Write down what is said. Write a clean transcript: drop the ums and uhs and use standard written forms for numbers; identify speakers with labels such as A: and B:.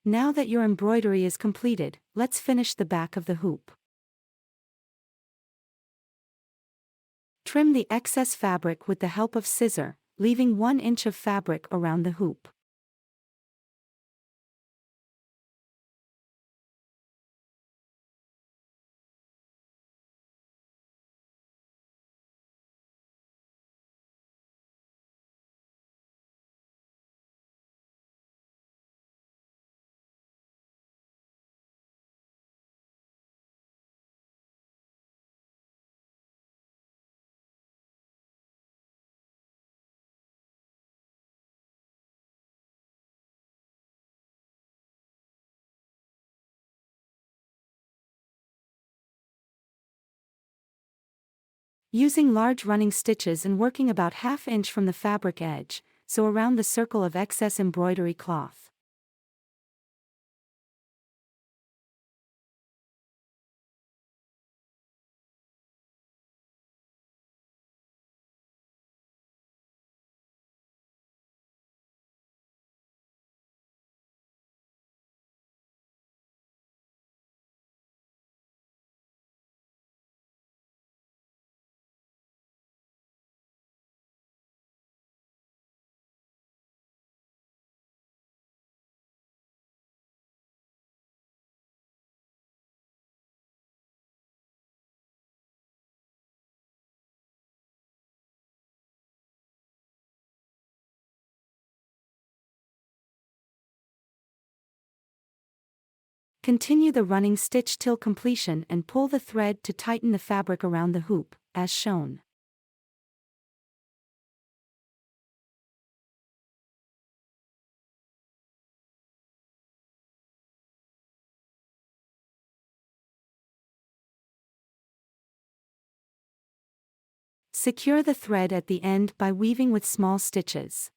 A: Now that your embroidery is completed, let's finish the back of the hoop. Trim the excess fabric with the help of scissors, leaving 1 inch of fabric around the hoop. Using large running stitches and working about ½ inch from the fabric edge, so around the circle of excess embroidery cloth. Continue the running stitch till completion and pull the thread to tighten the fabric around the hoop, as shown. Secure the thread at the end by weaving with small stitches.